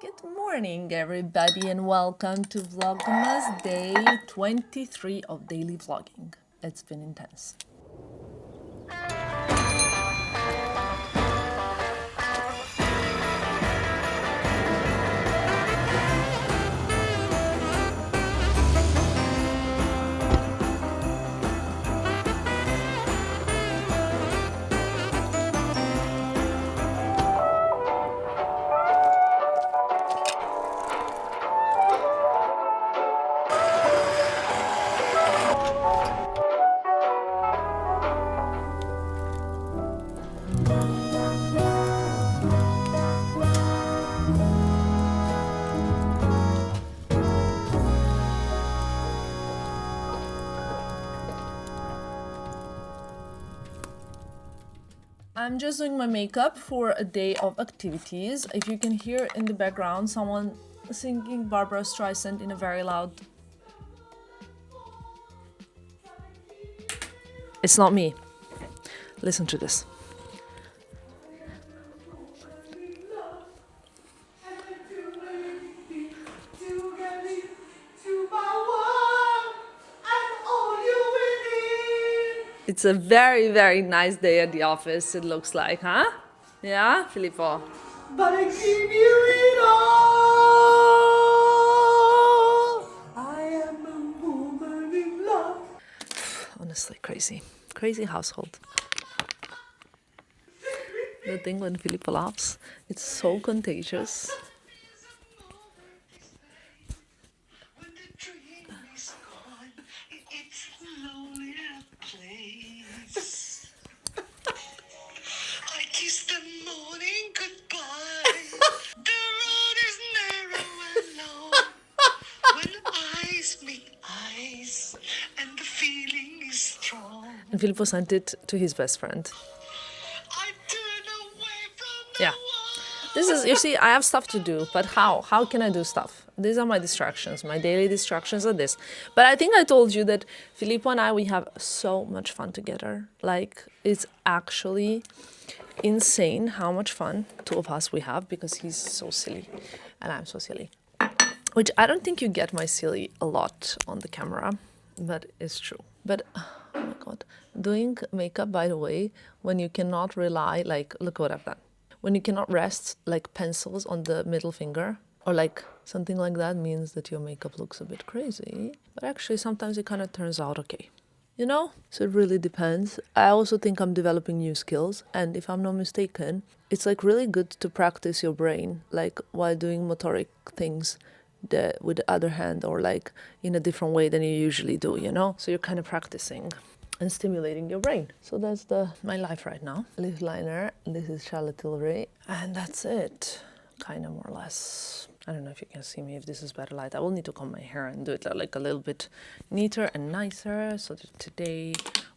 Good morning, everybody, and welcome to Vlogmas day 23 of daily vlogging. It's been intense. I'm just doing my makeup for a day of activities. If you can hear in the background someone singing Barbara Streisand in a very loud... It's not me. Listen to this. It's a very, very nice day at the office, it looks like, huh? Yeah, Filippo? But I give you it all. I am a woman in love. Honestly, crazy. Crazy household. The thing when Filippo laughs, it's so contagious. And Filippo sent it to his best friend. Yeah. This is, you see, I have stuff to do, but how? How can I do stuff? These are my distractions. My daily distractions are this. But I think I told you that Filippo and I, we have so much fun together. Like, it's actually insane how much fun two of us we have because he's so silly and I'm so silly. Which I don't think you get my silly a lot on the camera, but it's true. But, oh my God, doing makeup, by the way, when you cannot rely, like, look what I've done. When you cannot rest, like, pencils on the middle finger, or like something like that means that your makeup looks a bit crazy. But actually, sometimes it kind of turns out okay. You know? So it really depends. I also think I'm developing new skills. And if I'm not mistaken, it's like really good to practice your brain, like while doing motoric things with the other hand or like in a different way than you usually do, you know? So you're kind of practicing and stimulating your brain. So that's my life right now. Lip liner, this is Charlotte Tilbury, and that's it, kind of more or less. I don't know if you can see me, if this is better light. I will need to comb my hair and do it like a little bit neater and nicer so that today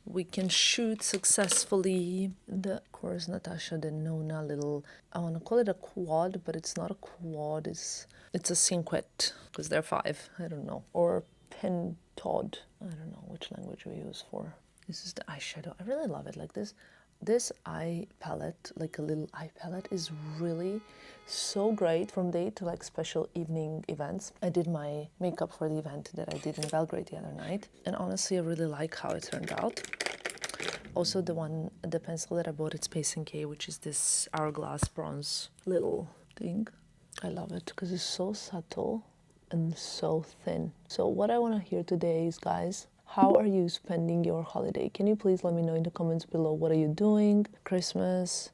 we can shoot successfully. Of course, Natasha Denona little, I want to call it a quad, but it's not a quad, it's a cinquette, because they're 5, I don't know. Or pentod, I don't know which language we use for. This is the eyeshadow. I really love it. Like this eye palette, like a little eye palette, is really so great from day to like special evening events. I did my makeup for the event that I did in Belgrade the other night, and honestly I really like how it turned out. Also the pencil that I bought at Space NK, which is this hourglass bronze little thing. I love it because it's so subtle and so thin. So what I want to hear today is, guys, how are you spending your holiday? Can you please let me know in the comments below, what are you doing? Christmas,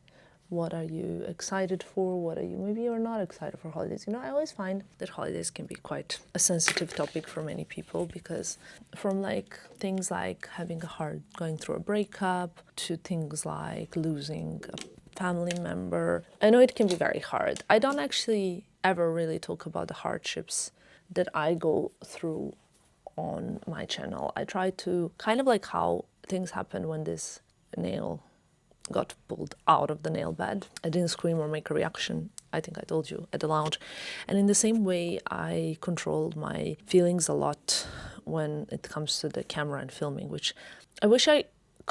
what are you excited for? What are you, maybe you're not excited for holidays. You know, I always find that holidays can be quite a sensitive topic for many people because from like things like having a hard, going through a breakup to things like losing a family member. I know it can be very hard. I don't actually ever really talk about the hardships that I go through on my channel. I try to kind of like how things happened when this nail got pulled out of the nail bed. I didn't scream or make a reaction, I think I told you, at the lounge. And in the same way, I controlled my feelings a lot when it comes to the camera and filming, which I wish I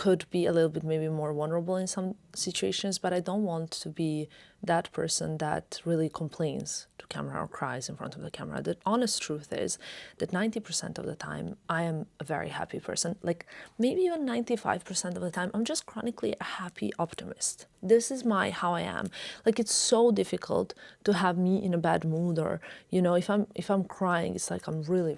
could be a little bit maybe more vulnerable in some situations, but I don't want to be that person that really complains to camera or cries in front of the camera. The honest truth is that 90% of the time I am a very happy person. Like maybe even 95% of the time I'm just chronically a happy optimist. This is how I am. Like it's so difficult to have me in a bad mood, or you know, if I'm crying, it's like I'm really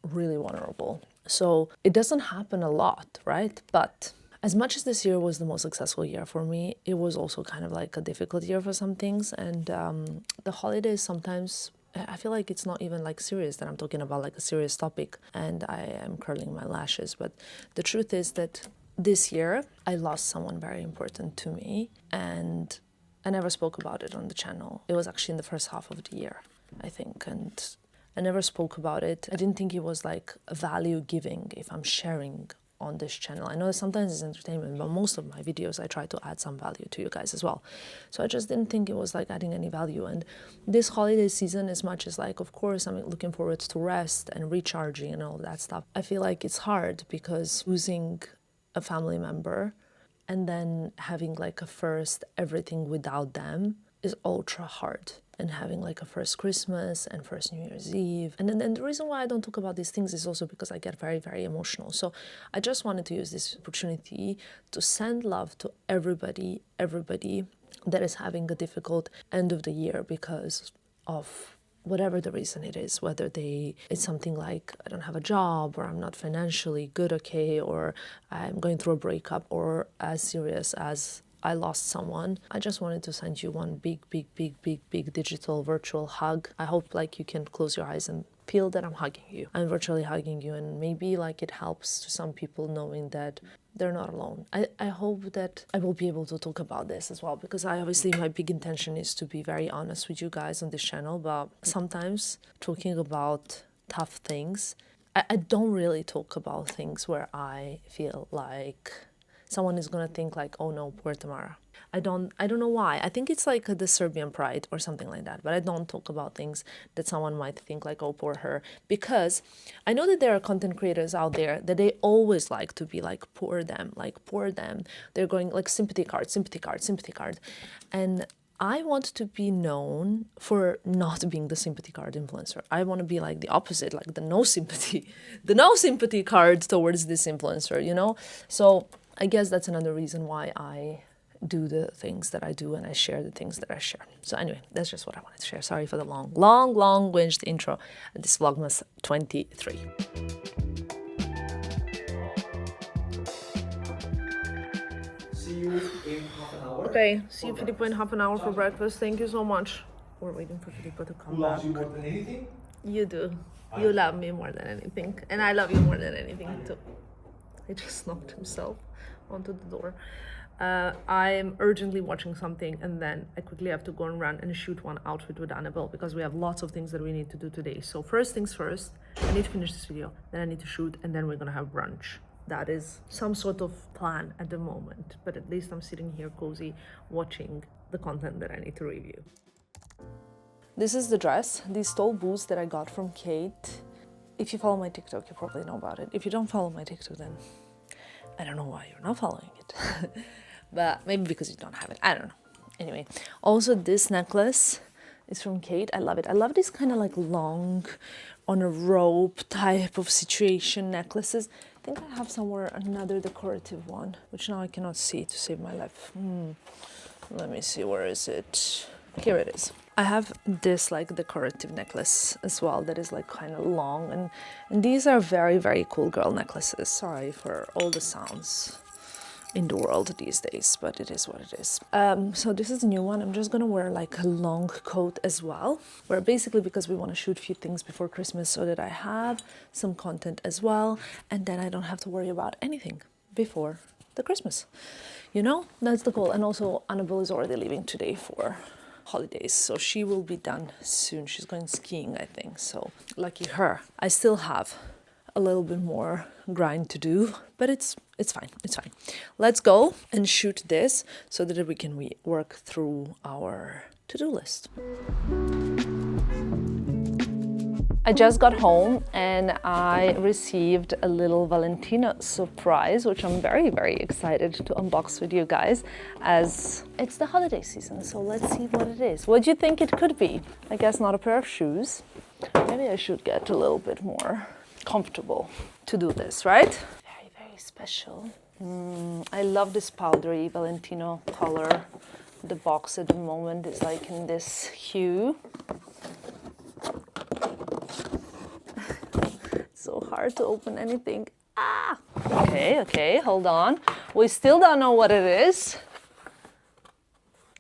vulnerable. So it doesn't happen a lot, right? But as much as this year was the most successful year for me, it was also kind of like a difficult year for some things. And the holidays sometimes, I feel like it's not even like serious that I'm talking about like a serious topic and I am curling my lashes. But the truth is that this year I lost someone very important to me, and I never spoke about it on the channel. It was actually in the first half of the year, I think. And I never spoke about it. I didn't think it was like a value giving if I'm sharing on this channel. I know that sometimes it's entertainment, but most of my videos I try to add some value to you guys as well. So I just didn't think it was like adding any value. And this holiday season, as much as like, of course, I'm looking forward to rest and recharging and all that stuff, I feel like it's hard because losing a family member and then having like a first everything without them is ultra hard. And having like a first Christmas and first New Year's Eve. And then the reason why I don't talk about these things is also because I get very emotional. So I just wanted to use this opportunity to send love to everybody that is having a difficult end of the year because of whatever the reason it is, whether it's something like I don't have a job, or I'm not financially good, okay, or I'm going through a breakup, or as serious as I lost someone. I just wanted to send you one big digital virtual hug. I hope like you can close your eyes and feel that I'm hugging you. I'm virtually hugging you, and maybe like it helps to some people knowing that they're not alone. I hope that I will be able to talk about this as well, because my big intention is to be very honest with you guys on this channel, but sometimes talking about tough things, I don't really talk about things where I feel like someone is gonna think like, oh no, poor Tamara. I don't know why. I think it's like the Serbian pride or something like that. But I don't talk about things that someone might think like, oh, poor her. Because I know that there are content creators out there that they always like to be like, poor them, like, poor them. They're going like sympathy card. And I want to be known for not being the sympathy card influencer. I want to be like the opposite, like the no sympathy card towards this influencer, you know? So I guess that's another reason why I do the things that I do and I share the things that I share. So anyway, that's just what I wanted to share. Sorry for the long-winded intro at this Vlogmas 23. See you in half an hour. Okay, see you, Filippo, in half an hour for breakfast. Thank you so much. We're waiting for Filippo to come Who back. loves you more than anything? You do. You love me more than anything. And I love you more than anything too. He just knocked himself onto the door. I'm urgently watching something, and then I quickly have to go and run and shoot one outfit with Annabelle because we have lots of things that we need to do today. So first things first, I need to finish this video, then I need to shoot, and then we're gonna have brunch. That is some sort of plan at the moment, but at least I'm sitting here cozy watching the content that I need to review. This is the dress, these tall boots that I got from Kate. If you follow my TikTok, you probably know about it. If you don't follow my TikTok, then I don't know why you're not following it. But maybe because you don't have it. I don't know. Anyway, also this necklace is from Kate. I love it. I love this kind of like long on a rope type of situation necklaces. I think I have somewhere another decorative one, which now I cannot see to save my life. Let me see, where is it? Here it is. I have this like decorative necklace as well that is like kind of long, and these are very cool girl necklaces. Sorry for all the sounds in the world these days, but it is what it is. So this is a new one. I'm just gonna wear like a long coat as well, where basically because we want to shoot a few things before Christmas so that I have some content as well, and then I don't have to worry about anything before the Christmas. You know, that's the goal. And also Annabelle is already leaving today for holidays, so she will be done soon. She's going skiing, I think, so lucky her. I still have a little bit more grind to do, but it's fine. Let's go and shoot this so that we can work through our to-do list. I just got home and I received a little Valentino surprise, which I'm very, very excited to unbox with you guys as it's the holiday season. So let's see what it is. What do you think it could be? I guess not a pair of shoes. Maybe I should get a little bit more comfortable to do this, right? Very, very special. I love this powdery Valentino color. The box at the moment is like in this hue. So hard to open anything. Ah! Okay, hold on. We still don't know what it is.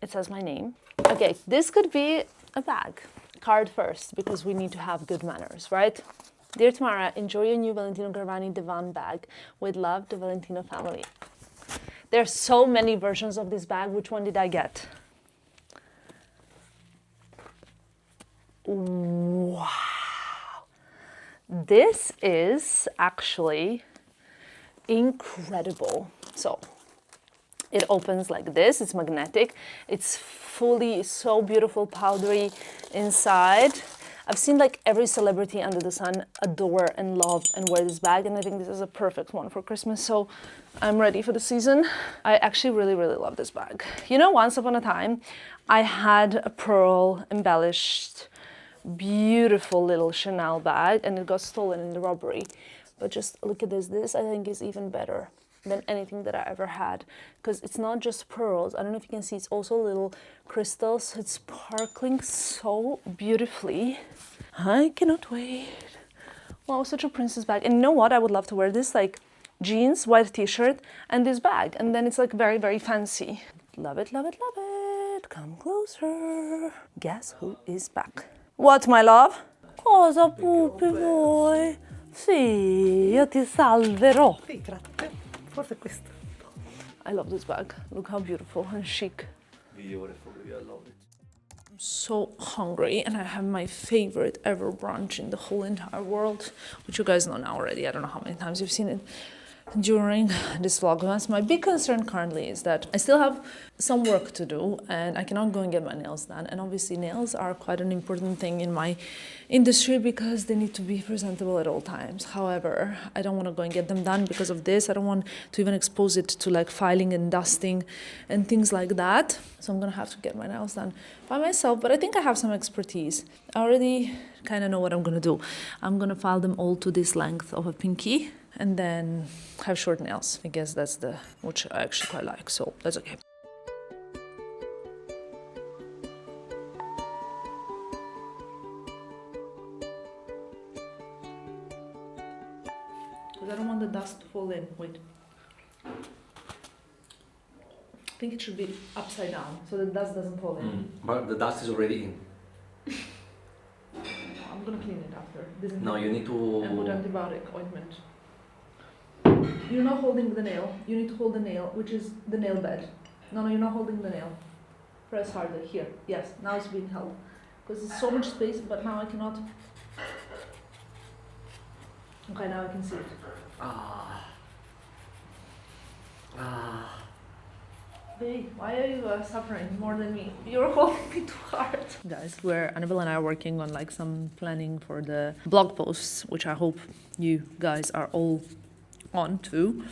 It says my name. Okay, this could be a bag. Card first, because we need to have good manners, right? Dear Tamara, enjoy your new Valentino Garavani Divan bag. With love, the Valentino family. There's so many versions of this bag. Which one did I get? Wow. This is actually incredible. So it opens like this. It's magnetic. It's fully so beautiful, powdery inside. I've seen like every celebrity under the sun adore and love and wear this bag, and I think this is a perfect one for Christmas. So I'm ready for the season. I actually really, really love this bag. You know, once upon a time, I had a pearl embellished beautiful little Chanel bag and it got stolen in the robbery. But just look at this. This I think is even better than anything that I ever had, because it's not just pearls. I don't know if you can see, it's also little crystals. It's sparkling so beautifully. I cannot wait. Wow, such a princess bag. And you know what? I would love to wear this, like jeans, white t-shirt, and this bag. And then it's like very, very fancy. Love it, love it, love it. Come closer. Guess who is back? What, my love? Cosa pupi vuoi? Sì, io ti salverò. Sì, grazie. Forse questo. I love this bag. Look how beautiful and chic. I'm so hungry and I have my favorite ever brunch in the whole entire world, which you guys know now already. I don't know how many times you've seen it during this Vlogmas. My big concern currently is that I still have some work to do and I cannot go and get my nails done. And obviously nails are quite an important thing in my industry because they need to be presentable at all times. However, I don't want to go and get them done because of this. I don't want to even expose it to like filing and dusting and things like that. So I'm gonna have to get my nails done by myself, but I think I have some expertise. I already kind of know what I'm gonna do. I'm gonna file them all to this length of a pinky and then have short nails. I guess that's which I actually quite like, so that's okay. Because I don't want the dust to fall in. Wait. I think it should be upside down, so the dust doesn't fall in. But the dust is already in. I'm gonna clean it after. No, you need to... And put antibiotic ointment. You're not holding the nail. You need to hold the nail, which is the nail bed. No, you're not holding the nail. Press harder. Here. Yes, now it's being held. Because there's so much space, but now I cannot. Okay, now I can see it. Babe, why are you suffering more than me? You're holding me too hard. Guys, Annabelle and I are working on like some planning for the blog posts, which I hope you guys are all on too.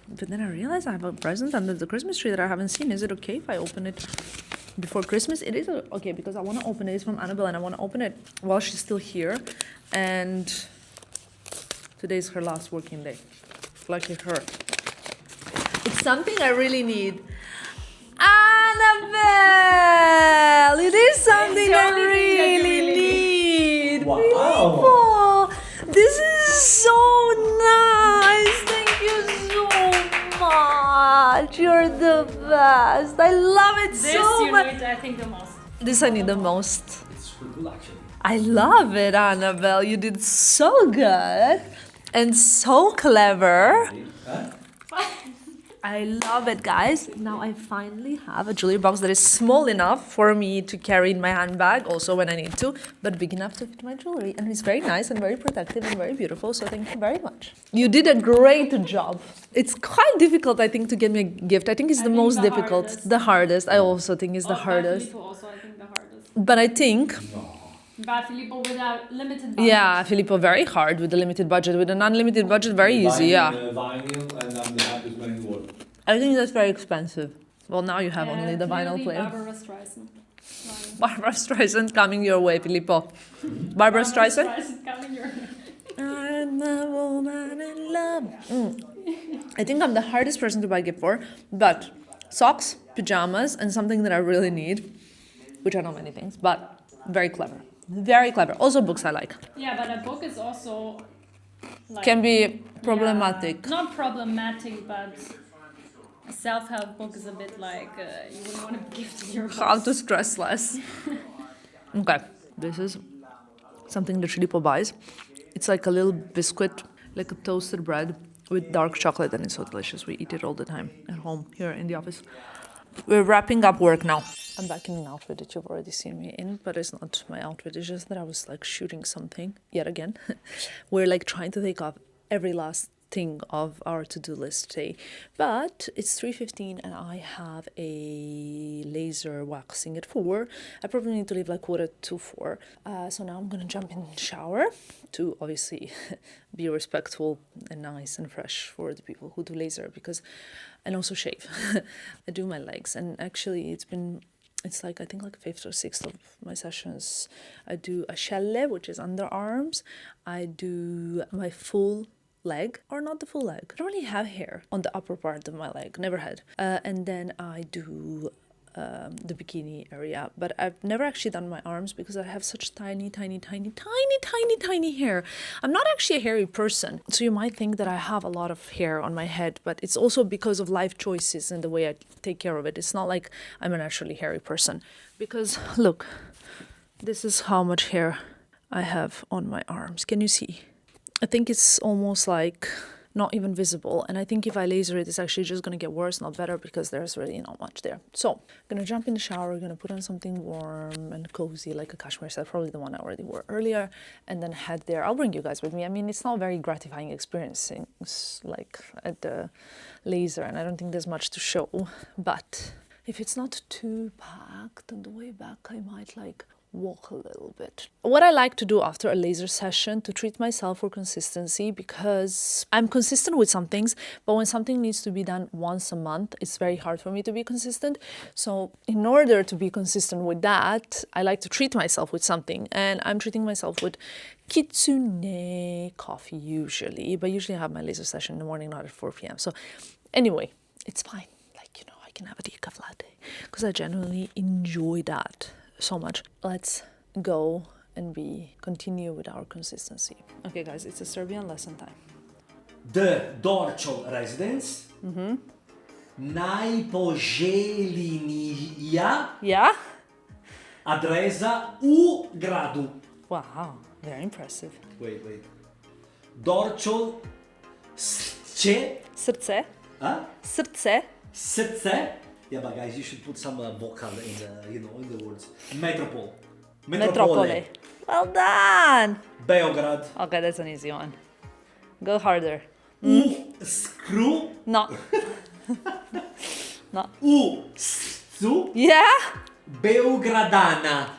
But then I realized I have a present under the Christmas tree that I haven't seen. Is it okay if I open it before Christmas? It is okay because I want to open it. It's from Annabelle and I want to open it while she's still here. And today's her last working day. Lucky her. It's something I really need. Annabelle! It is something I really need. Wow. Filippo, this is so nice. Thank you so much. You're the best. I love it so much. This you need, I think, the most. This I need the most. It's really good actually. I love it, Annabelle. You did so good and so clever. I love it, guys. Now I finally have a jewelry box that is small enough for me to carry in my handbag, also when I need to, but big enough to fit my jewelry. And it's very nice and very protective and very beautiful, so thank you very much. You did a great job. It's quite difficult, I think, to get me a gift. I think it's the most difficult. The hardest. I also think it's the hardest. Filippo also, I think, the hardest. But I think But Filippo with a limited budget. Yeah, Filippo, very hard with a limited budget. With an unlimited budget, very easy, yeah. Vinyl, and I'm the happiest man in the world. I think that's very expensive. Well, now you have only the vinyl clearly player. Barbara Streisand. Barbara Streisand coming your way, Filippo. Barbara Streisand? Coming your way. I'm a woman in love. I think I'm the hardest person to buy a gift for, but socks, pajamas, and something that I really need, which are not many things, but very clever. Very clever. Also books I like. Yeah, but a book is also like, Can be problematic. Yeah, not problematic, but a self-help book is a bit like you wouldn't want to give to your boss. How to stress less. Okay, this is something that Filippo buys. It's like a little biscuit, like a toasted bread with dark chocolate, and it's so delicious. We eat it all the time at home, here in the office. We're wrapping up work now. I'm back in an outfit that you've already seen me in, but it's not my outfit. It's just that I was like shooting something yet again. We're like trying to take off every last thing of our to-do list today, but it's 3:15 and I have a laser waxing at 4. I probably need to leave like 4:45. So now I'm gonna jump in the shower to obviously be respectful and nice and fresh for the people who do laser, because, and also shave. I do my legs, and actually it's like I think like 5th or 6th of my sessions. I do a shelle, which is underarms. I do my full leg, or not the full leg. I don't really have hair on the upper part of my leg, never had. And then I do the bikini area, but I've never actually done my arms because I have such tiny hair. I'm not actually a hairy person, so you might think that I have a lot of hair on my head, but it's also because of life choices and the way I take care of it. It's not like I'm a naturally hairy person, because look, this is how much hair I have on my arms. Can you see? I think it's almost like not even visible, and I think if I laser it, it's actually just gonna get worse, not better, because there's really not much there. So I'm gonna jump in the shower, gonna put on something warm and cozy like a cashmere set, probably the one I already wore earlier, and then head there. I'll bring you guys with me. I mean, it's not a very gratifying experience like at the laser, and I don't think there's much to show, but if it's not too packed on the way back, I might like walk a little bit. What I like to do after a laser session to treat myself for consistency, because I'm consistent with some things, but when something needs to be done once a month, it's very hard for me to be consistent. So in order to be consistent with that, I like to treat myself with something, and I'm treating myself with kitsune coffee usually, but usually I have my laser session in the morning, not at 4 p.m. So anyway, it's fine. Like, you know, I can have a decaf latte because I genuinely enjoy that so much. Let's go and continue with our consistency. Okay guys, it's a Serbian lesson time. The dorsal residence. Najpoželjnija Yeah? adresa u gradu. Wow, very impressive. Wait. Dorsal srce. Srce? Huh? Srce? Srce. Yeah, but guys, you should put some vocal in the words. Metropole. Metropole. Well done! Beograd. Okay, that's an easy one. Go harder. U skru. No. No. U scu. Yeah? Beogradana.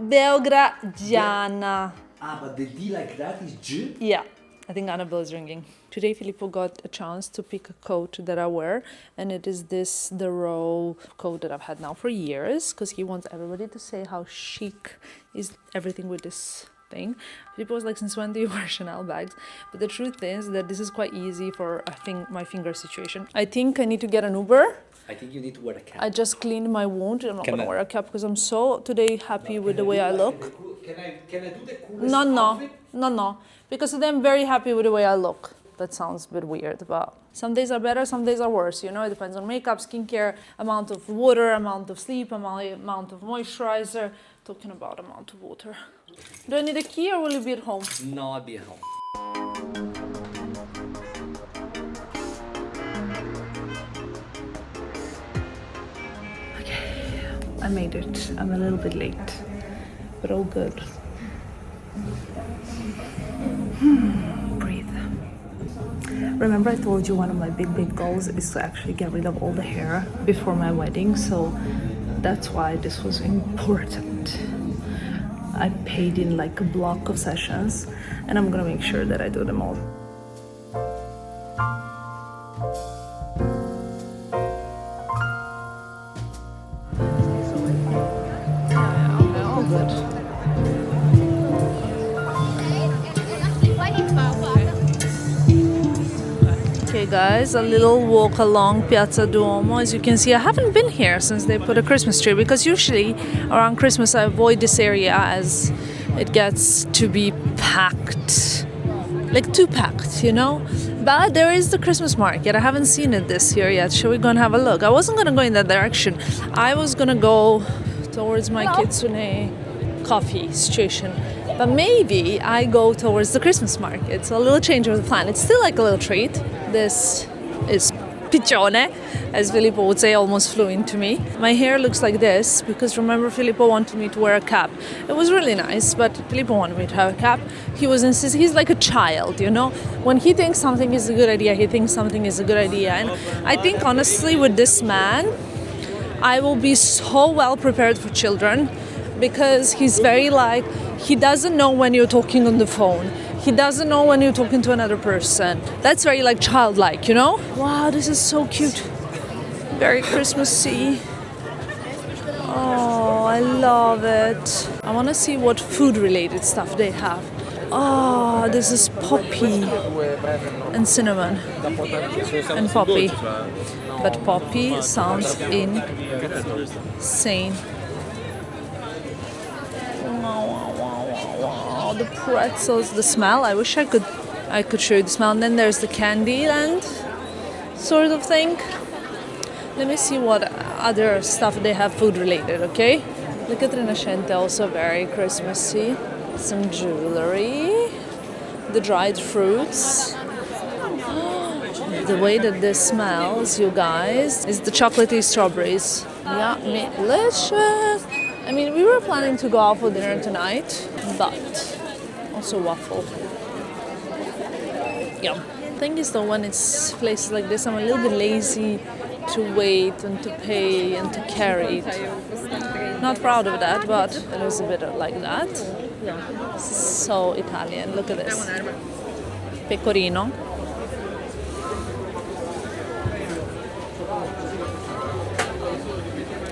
Beograđana. But the D like that is G? Yeah, I think Annabelle is ringing. Today Filippo got a chance to pick a coat that I wear, and it is the Row coat that I've had now for years, because he wants everybody to say how chic is everything with this thing. Filippo was like, since when do you wear Chanel bags? But the truth is that this is quite easy for my finger situation. I think I need to get an Uber. I think you need to wear a cap. I just cleaned my wound. I'm not Can gonna I- wear a cap because I'm so today happy with the way I look. Can I do the coolest No, because today I'm very happy with the way I look. That sounds a bit weird, but some days are better, some days are worse. You know, it depends on makeup, skincare, amount of water, amount of sleep, amount of moisturizer. Talking about amount of water. Do I need a key or will you be at home? No, I'll be at home. I made it. I'm a little bit late, but all good. Breathe. Remember I told you one of my big goals is to actually get rid of all the hair before my wedding, so that's why this was important. I paid in like a block of sessions, and I'm gonna make sure that I do them all. All good. Okay guys, a little walk along Piazza Duomo. As you can see, I haven't been here since they put a Christmas tree, because usually around Christmas I avoid this area as it gets to be packed, like too packed, you know. But there is the Christmas market. I haven't seen it this year yet. Shall we go and have a look? I wasn't gonna go in that direction. I was gonna go towards my kitsune coffee situation. But maybe I go towards the Christmas market. So a little change of the plan. It's still like a little treat. This is piccione, as Filippo would say, almost flew into me. My hair looks like this because remember Filippo wanted me to wear a cap. It was really nice, but Filippo wanted me to have a cap. He was insisting. He's like a child, you know. When he thinks something is a good idea, he thinks something is a good idea. And I think honestly with this man, I will be so well prepared for children, because he's very like, he doesn't know when you're talking on the phone. He doesn't know when you're talking to another person. That's very like childlike, you know? Wow, this is so cute. Very Christmassy. Oh, I love it. I want to see what food related stuff they have. Oh, this is poppy and cinnamon and poppy. But poppy sounds insane. Wow, the pretzels, the smell. I wish I could show you the smell. And then there's the candy land sort of thing. Let me see what other stuff they have food related, okay? Look at Rinascente, also very Christmassy. Some jewellery, the dried fruits. The way that this smells, you guys, is the chocolatey strawberries. Yummy, delicious. I mean, we were planning to go out for dinner tonight, but also waffle. Yum. The thing is though, when it's places like this, I'm a little bit lazy to wait and to pay and to carry it. Not proud of that, but it was a bit like that. So Italian. Look at this. Pecorino.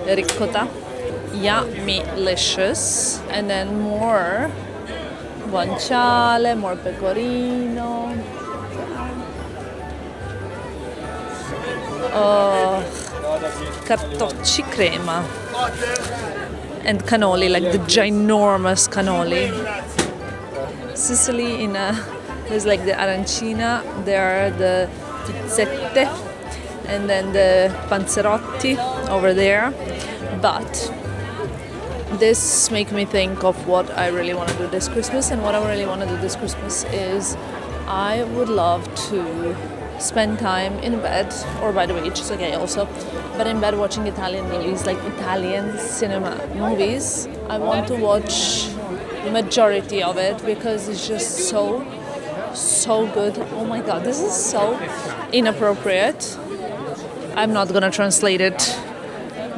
Ricotta. Yummy-licious. And then more guanciale, more pecorino. Cartocci crema. And cannoli, like the ginormous cannoli. Sicily there's like the arancina, there are the pizzette, and then the panzerotti over there. But this makes me think of what I really want to do this Christmas, and what I really want to do this Christmas is I would love to spend time in bed, or by the way, which is okay also, but in bed watching Italian movies, like Italian cinema movies. I want to watch the majority of it because it's just so good. Oh my god, this is so inappropriate. I'm not gonna translate it,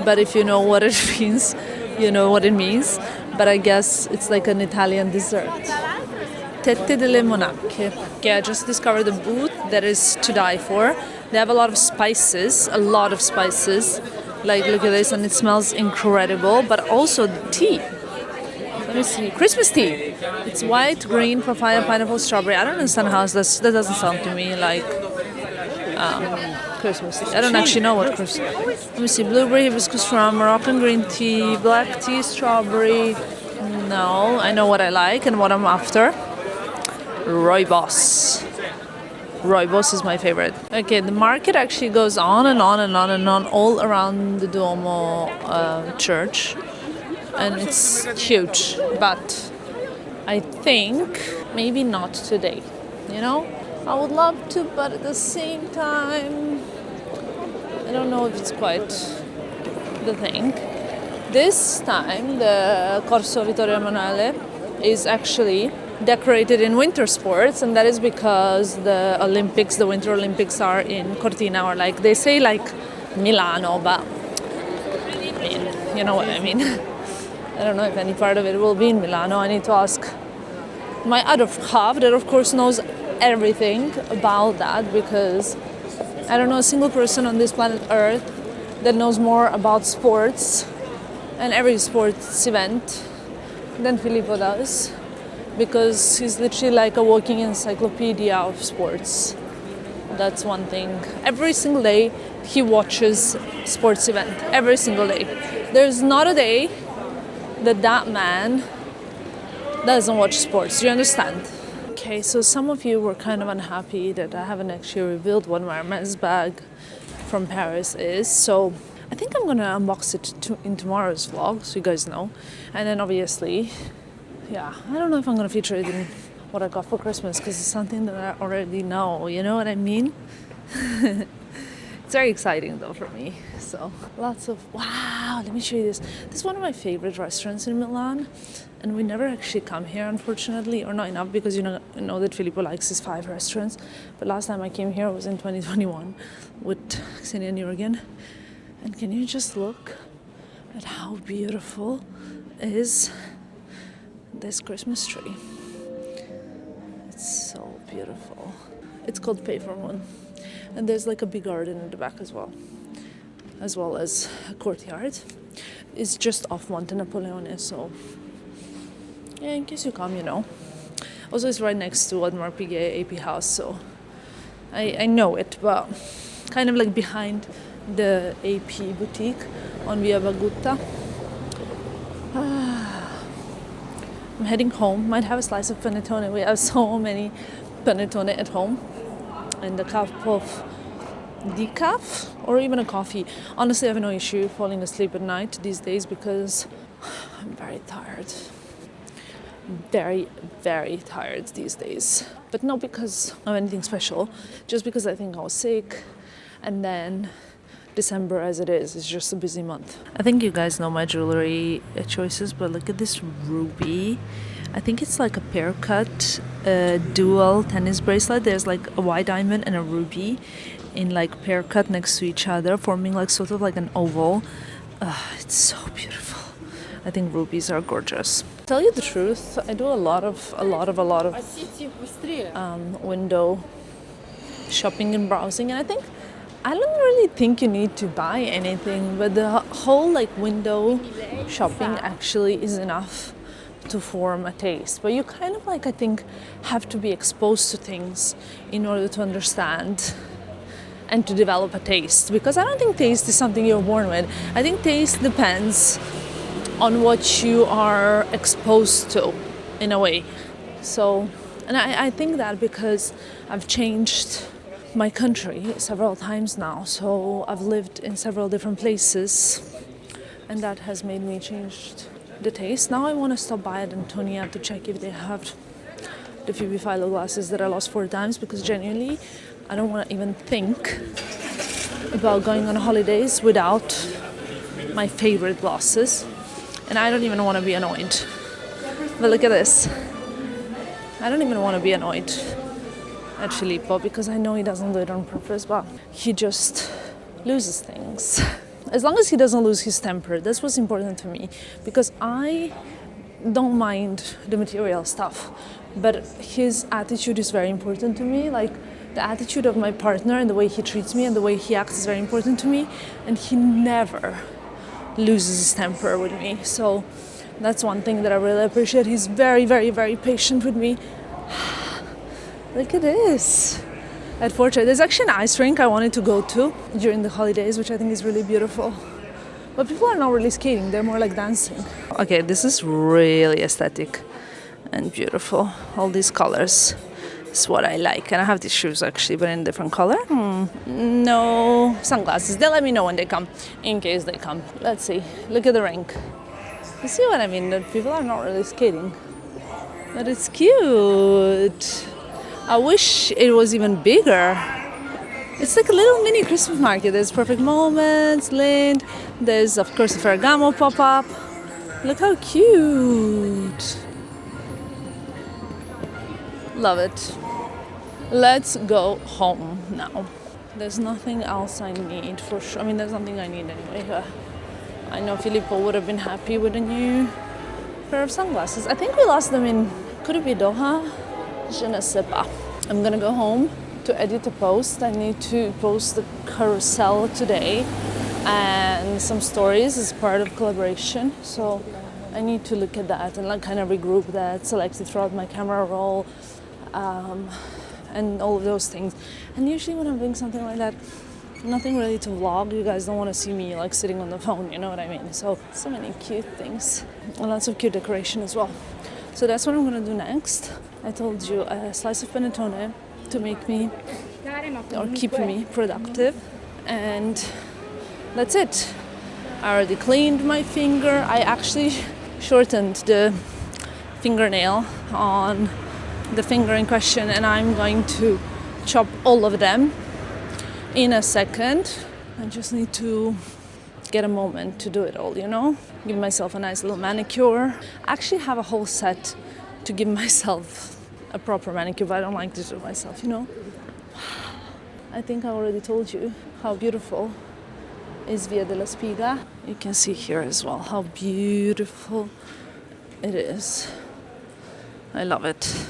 but if you know what it means, you know what it means. But I guess it's like an Italian dessert. Tette delle Monache. Okay, I just discovered a booth that is to die for. They have a lot of spices. Like, look at this, and it smells incredible. But also the tea. Let me see. Christmas tea. It's white, green, papaya, pineapple, strawberry. I don't understand how that doesn't sound to me like Christmas tea. I don't actually know what Christmas. Let me see. Blueberry, hibiscus rum, Moroccan green tea, black tea, strawberry. No, I know what I like and what I'm after. Rooibos. Rooibos is my favorite. Okay, the market actually goes on and on and on and on all around the Duomo church. And it's huge. But I think maybe not today. You know? I would love to, but at the same time, I don't know if it's quite the thing. This time, the Corso Vittorio Emanuele is actually decorated in winter sports, and that is because the Olympics, the Winter Olympics, are in Cortina, or like they say like Milano, but I mean, you know what I mean. I don't know if any part of it will be in Milano. I need to ask my other half that of course knows everything about that, because I don't know a single person on this planet Earth that knows more about sports and every sports event than Filippo does, because he's literally like a walking encyclopedia of sports. That's one thing. Every single day he watches sports event. Every single day. There's not a day that that man doesn't watch sports. Do you understand? Okay, so some of you were kind of unhappy that I haven't actually revealed what my Hermes bag from Paris is. So I think I'm gonna unbox it in tomorrow's vlog, so you guys know. And then obviously, yeah, I don't know if I'm gonna feature it in what I got for Christmas, because it's something that I already know, you know what I mean? It's very exciting though for me. So lots of, wow, let me show you this. This is one of my favorite restaurants in Milan, and we never actually come here, unfortunately, or not enough, because you know that Filippo likes his 5 restaurants. But last time I came here was in 2021 with Xenia and Jurgen. And can you just look at how beautiful is this Christmas tree? It's so beautiful. It's called Paper Moon. And there's like a big garden in the back as well as a courtyard. It's just off Monte Napoleone, so yeah, in case you come, you know. Also, it's right next to Admiral Piguet AP house, so I know it, but kind of like behind the AP boutique on Via Bagutta. I'm heading home. Might have a slice of panettone. We have so many panettone at home, and a cup of decaf or even a coffee. Honestly, I have no issue falling asleep at night these days because I'm very tired. Very, very tired these days. But not because of anything special, just because I think I was sick, and then December as it is just a busy month. I think you guys know my jewellery choices, but look at this ruby. I think it's like a pear cut dual tennis bracelet. There's like a white diamond and a ruby in like pear cut next to each other, forming like sort of like an oval. It's so beautiful. I think rubies are gorgeous. To tell you the truth, I do a lot of window shopping and browsing, and I don't really think you need to buy anything, but the whole like window shopping actually is enough to form a taste. But you kind of like, I think, have to be exposed to things in order to understand and to develop a taste, because I don't think taste is something you're born with. I think taste depends on what you are exposed to in a way. So, and I think that because I've changed my country several times now, so I've lived in several different places, and that has made me change the taste. Now I want to stop by at Antonia to check if they have the Phoebe Philo glasses that I lost 4 times, because genuinely I don't want to even think about going on holidays without my favorite glasses, and I don't even want to be annoyed. But look at this. I don't even want to be annoyed at Filippo, because I know he doesn't do it on purpose, but he just loses things. As long as he doesn't lose his temper, that's what's important to me, because I don't mind the material stuff, but his attitude is very important to me. Like the attitude of my partner and the way he treats me and the way he acts is very important to me, and he never loses his temper with me. So that's one thing that I really appreciate. He's very, very, very patient with me. Look at this. At Forte, there's actually an ice rink I wanted to go to during the holidays, which I think is really beautiful. But people are not really skating, they're more like dancing. Okay, this is really aesthetic and beautiful. All these colors is what I like. And I have these shoes actually, but in a different color. No sunglasses. They'll let me know when they come, in case they come. Let's see. Look at the rink. You see what I mean? That people are not really skating. But it's cute. I wish it was even bigger. It's like a little mini Christmas market. There's Perfect Moments, Lind. There's, of course, a Ferragamo pop-up. Look how cute. Love it. Let's go home now. There's nothing else I need for sure. I mean, there's nothing I need anyway. I know Filippo would have been happy with a new pair of sunglasses. I think we lost them in, could it be Doha? Je ne sais pas. I'm gonna go home to edit a post. I need to post the carousel today and some stories as part of collaboration. So I need to look at that and like kind of regroup that, select it throughout my camera roll, and all of those things. And usually when I'm doing something like that, nothing really to vlog. You guys don't want to see me like sitting on the phone, you know what I mean? So many cute things and lots of cute decoration as well. So that's what I'm gonna do next. I told you a slice of panettone to make me or keep me productive, and that's it. I already cleaned my finger. I actually shortened the fingernail on the finger in question, and I'm going to chop all of them in a second. I just need to get a moment to do it all, you know? Give myself a nice little manicure. I actually have a whole set to give myself a proper manicure, but I don't like to do it myself, you know? I think I already told you how beautiful is Via della Spiga. You can see here as well how beautiful it is. I love it.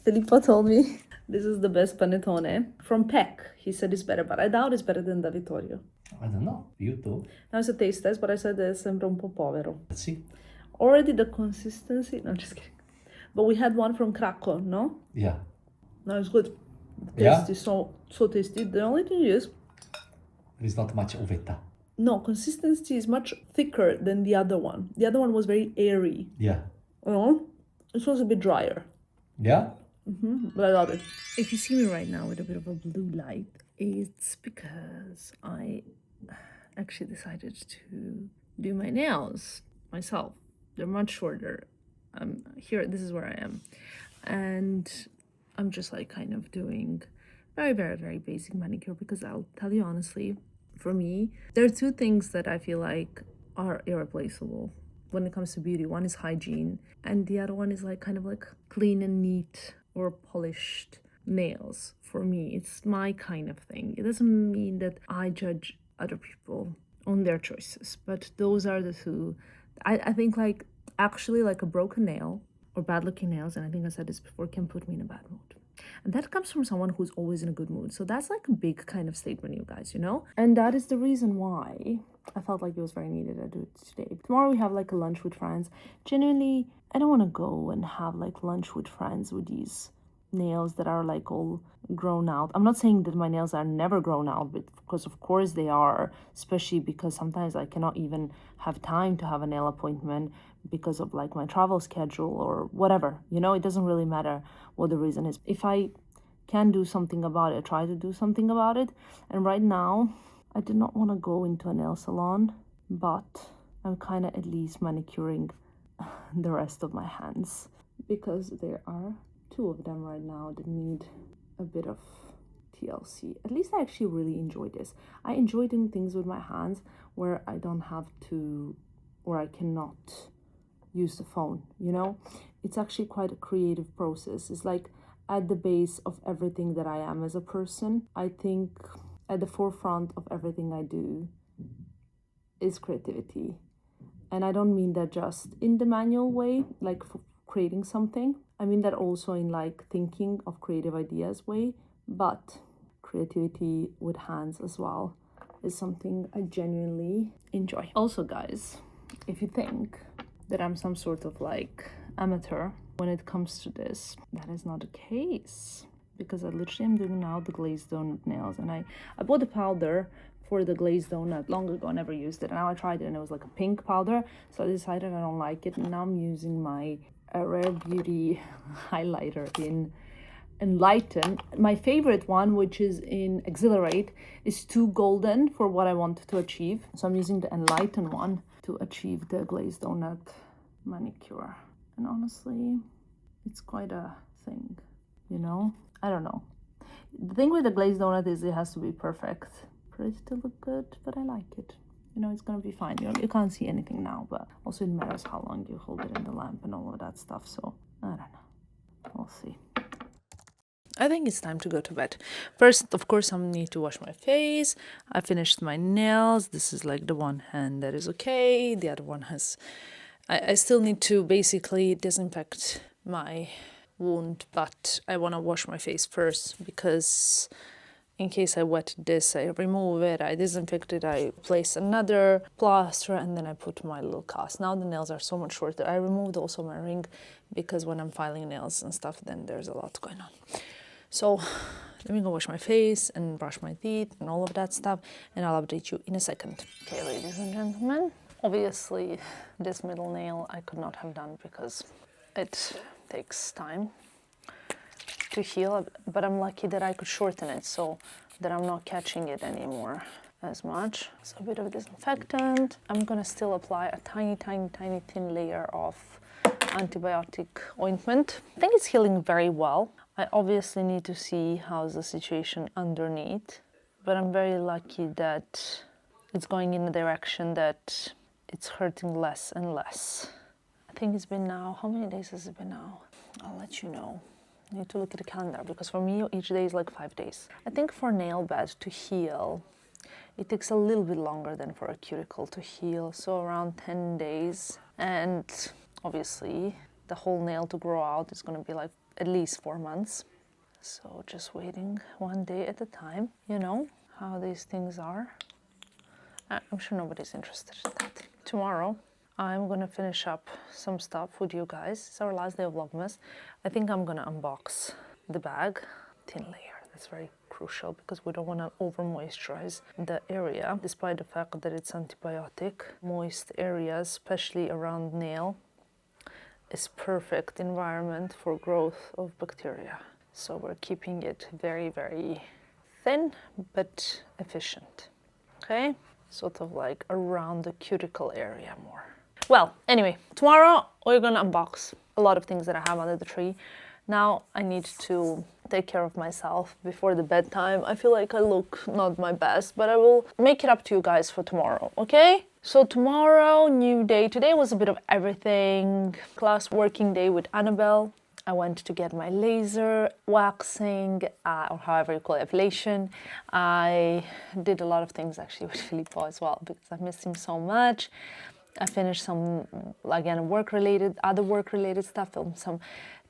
Filippo told me this is the best panettone from Peck. He said it's better, but I doubt it's better than Da Vittorio. I don't know. You too. Now it's a taste test, but I said that sembra un po' povero. Let's see. Already the consistency, no, just kidding. But we had one from Krakow, no? Yeah. No, it's good. The Yeah? taste is so tasty. The only thing is, There is not much uvetta. no, consistency is much thicker than the other one. The other one was very airy. Yeah. You know? This was a bit drier. Yeah? But I love it. If you see me right now with a bit of a blue light, it's because I actually decided to do my nails myself. They're much shorter. Here, this is where I am. And I'm just like kind of doing very, very, very basic manicure because I'll tell you honestly, for me, there are two things that I feel like are irreplaceable when it comes to beauty. One is hygiene, and the other one is like kind of like clean and neat or polished nails. For me, it's my kind of thing. It doesn't mean that I judge other people on their choices, but those are the two. I think like actually like a broken nail or bad looking nails, and I think I said this before, can put me in a bad mood. And that comes from someone who's always in a good mood. So that's like a big kind of statement, you guys, you know? And that is the reason why I felt like it was very needed to do it today. Tomorrow we have like a lunch with friends. Genuinely, I don't want to go and have like lunch with friends with these nails that are like all grown out. I'm not saying that my nails are never grown out, but because of course they are, especially because sometimes I cannot even have time to have a nail appointment because of like my travel schedule or whatever, you know. It doesn't really matter what the reason is. If I can do something about it, try to do something about it. And right now I did not want to go into a nail salon, but I'm kind of at least manicuring the rest of my hands because there are two of them right now that need a bit of TLC. At least I actually really enjoy this. I enjoy doing things with my hands where I don't have to, or I cannot use the phone, you know? It's actually quite a creative process. It's like at the base of everything that I am as a person. I think at the forefront of everything I do is creativity. And I don't mean that just in the manual way, like for creating something. I mean that also in like thinking of creative ideas way, but creativity with hands as well is something I genuinely enjoy. Also, guys, if you think that I'm some sort of like amateur when it comes to this, that is not the case, because I literally am doing now the glazed donut nails, and I bought the powder for the glazed donut long ago. I never used it, and now I tried it and it was like a pink powder, so I decided I don't like it, and now I'm using my Rare Beauty highlighter in Enlighten. My favorite one, which is in Exhilarate, is too golden for what I want to achieve, so I'm using the Enlighten one to achieve the glazed donut manicure. And honestly, it's quite a thing, you know? I don't know. The thing with the glazed donut is it has to be perfect for it to look good, but I like it. You know, it's gonna be fine. You can't see anything now, but also it matters how long you hold it in the lamp and all of that stuff, so I don't know. We'll see. I think it's time to go to bed. First, of course, I need to wash my face. I finished my nails. This is like the one hand that is okay. The other one has I still need to basically disinfect my wound, but I want to wash my face first because in case I wet this, I remove it, I disinfect it, I place another plaster, and then I put my little cast. Now the nails are so much shorter. I removed also my ring because when I'm filing nails and stuff, then there's a lot going on. So let me go wash my face and brush my teeth and all of that stuff, and I'll update you in a second. Okay, ladies and gentlemen, obviously this middle nail I could not have done because it takes time to heal, but I'm lucky that I could shorten it so that I'm not catching it anymore as much. So a bit of disinfectant. I'm gonna still apply a tiny thin layer of antibiotic ointment. I think it's healing very well. I obviously need to see how's the situation underneath, but I'm very lucky that it's going in a direction that it's hurting less and less. I think it's been now, how many days has it been now? I'll let you know. I need to look at the calendar because for me each day is like 5 days. I think for nail bed to heal, it takes a little bit longer than for a cuticle to heal, so around 10 days. And obviously the whole nail to grow out is going to be like at least 4 months. So just waiting one day at a time, you know how these things are. I'm sure nobody's interested in that. Tomorrow I'm gonna finish up some stuff with you guys. It's our last day of Vlogmas. I think I'm gonna unbox the bag. Thin layer, that's very crucial because we don't wanna over moisturize the area, despite the fact that it's antibiotic. Moist areas, especially around nail, is perfect environment for growth of bacteria. So we're keeping it very thin but efficient. Okay, sort of like around the cuticle area more. Well, anyway, tomorrow we're gonna unbox a lot of things that I have under the tree. Now I need to take care of myself before the bedtime. I feel like I look not my best, but I will make it up to you guys for tomorrow, okay? So tomorrow, new day. Today was a bit of everything. Class working day with Annabelle. I went to get my laser waxing, or however you call it, ablation. I did a lot of things actually with Filippo as well because I missed him so much. I finished some, again, other work-related stuff, filmed some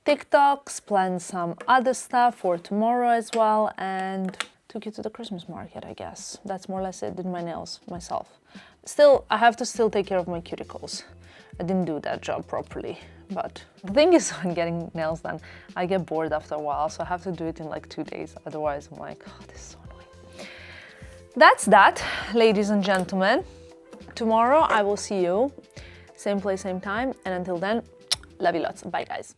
TikToks, planned some other stuff for tomorrow as well, and took you to the Christmas market, I guess. That's more or less it. Did my nails myself. Still, I have to still take care of my cuticles. I didn't do that job properly, but the thing is when getting nails done, I get bored after a while, so I have to do it in like 2 days. Otherwise, I'm like, oh, this is so annoying. That's that, ladies and gentlemen. Tomorrow, I will see you. Same place, same time. And until then, love you lots. Bye, guys.